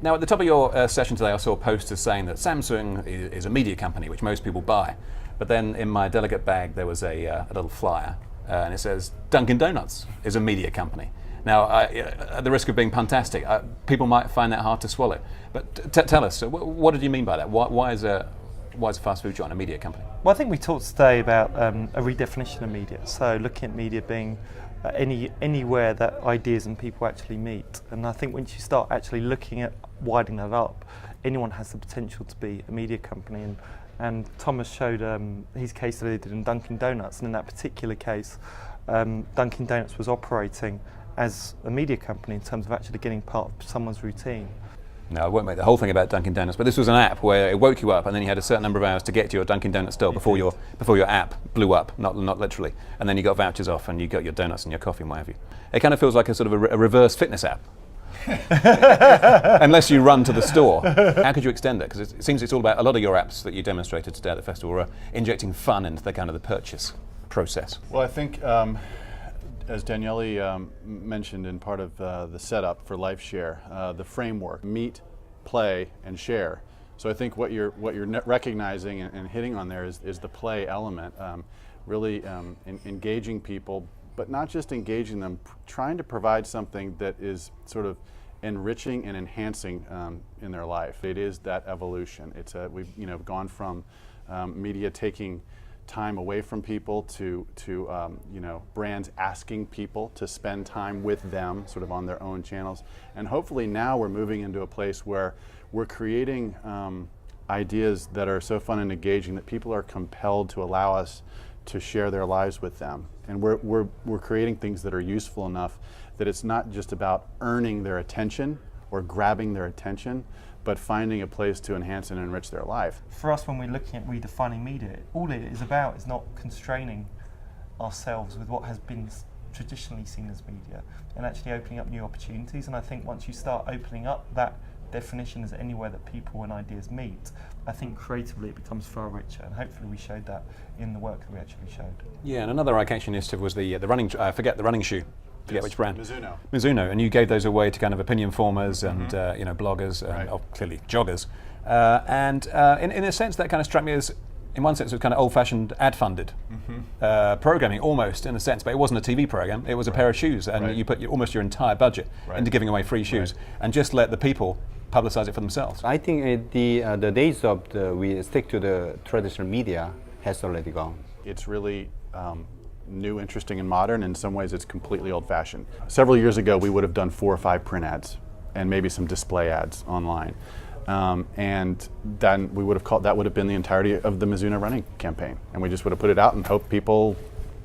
Now, at the top of your session today, I saw posters saying that Samsung is a media company, which most people buy. But then in my delegate bag, there was a little flyer, and it says Dunkin' Donuts is a media company. Now, at the risk of being puntastic, people might find that hard to swallow. But tell us, what did you mean by that? Why is a fast food giant a media company? Well, I think we talked today about a redefinition of media. So looking at media being anywhere that ideas and people actually meet. And I think once you start actually looking at widening that up, anyone has the potential to be a media company. And Thomas showed his case that he did in Dunkin' Donuts, and in that particular case, Dunkin' Donuts was operating as a media company in terms of actually getting part of someone's routine. Now, I won't make the whole thing about Dunkin' Donuts, but this was an app where it woke you up, and then you had a certain number of hours to get to your Dunkin' Donuts store before your app blew up, not literally, and then you got vouchers off, and you got your donuts and your coffee and what have you. It kind of feels like a sort of a reverse fitness app. Unless you run to the store. How could you extend it? Because it seems it's all about, a lot of your apps that you demonstrated today at the festival are injecting fun into the kind of the purchase process. Well, I think, as Daniele mentioned in part of the setup for LifeShare, the framework, meet, play, and share. So I think what you're recognizing and hitting on there is the play element, really engaging people, but not just engaging them, trying to provide something that is sort of enriching and enhancing in their life. It is that evolution. We've gone from media taking time away from people to brands asking people to spend time with them sort of on their own channels. And hopefully now we're moving into a place where we're creating ideas that are so fun and engaging that people are compelled to allow us to share their lives with them. And we're creating things that are useful enough that it's not just about earning their attention or grabbing their attention, but finding a place to enhance and enrich their life. For us, when we're looking at redefining media, all it is about is not constraining ourselves with what has been traditionally seen as media, and actually opening up new opportunities. And I think once you start opening up that definition as anywhere that people and ideas meet, I think creatively it becomes far richer, and hopefully we showed that in the work that we actually showed. Yeah, and another eye-catching initiative was the running, forget the running shoe. Forget which brand? Mizuno, and you gave those away to kind of opinion formers and bloggers, right. Clearly joggers, and in a sense that kind of struck me as, in one sense, it was kind of old-fashioned ad-funded programming, almost in a sense, but it wasn't a TV program. It was a pair of shoes, and you put almost your entire budget into giving away free shoes, and just let the people publicize it for themselves. I think the days of we stick to the traditional media has already gone. It's really new, interesting, and modern. In some ways it's completely old-fashioned. Several years ago we would have done 4 or 5 print ads and maybe some display ads online, and then that would have been the entirety of the Mizuno running campaign, and we just would have put it out and hoped people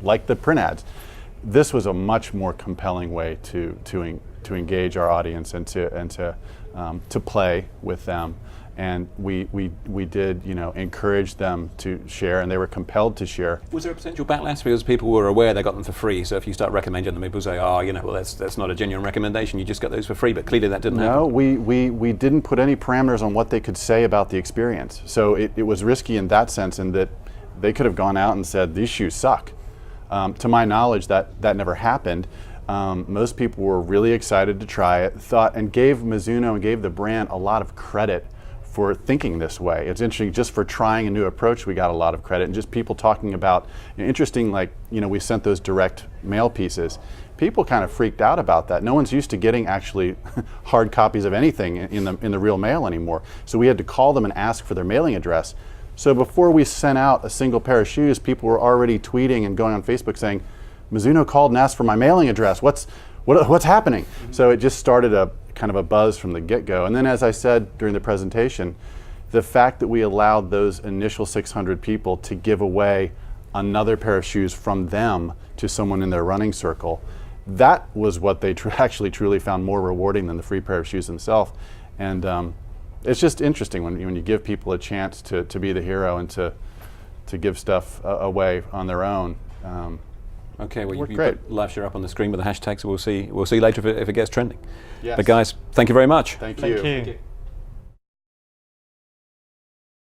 liked the print ads. This was a much more compelling way to engage our audience and to play with them. And we did encourage them to share, and they were compelled to share. Was there a potential backlash because people were aware they got them for free? So if you start recommending them, people say, well, that's not a genuine recommendation. You just got those for free. But clearly that didn't happen. No, we didn't put any parameters on what they could say about the experience. So it was risky in that sense, in that they could have gone out and said these shoes suck. To my knowledge, that never happened. Most people were really excited to try it, and gave Mizuno and gave the brand a lot of credit for thinking this way. It's interesting, just for trying a new approach, we got a lot of credit, and just people talking about, interesting, like, we sent those direct mail pieces. People kind of freaked out about that. No one's used to getting actually hard copies of anything in the real mail anymore. So we had to call them and ask for their mailing address. So before we sent out a single pair of shoes, people were already tweeting and going on Facebook saying, Mizuno called and asked for my mailing address. What's happening? So it just started a kind of a buzz from the get-go. And then, as I said during the presentation, the fact that we allowed those initial 600 people to give away another pair of shoes from them to someone in their running circle, that was what they actually truly found more rewarding than the free pair of shoes themselves. And it's just interesting when you give people a chance to be the hero and to give stuff away on their own. Okay, well, you put LifeShare up on the screen with the hashtag, so we'll see later if it gets trending. Yes. But guys, thank you very much. Thank you. Thank you.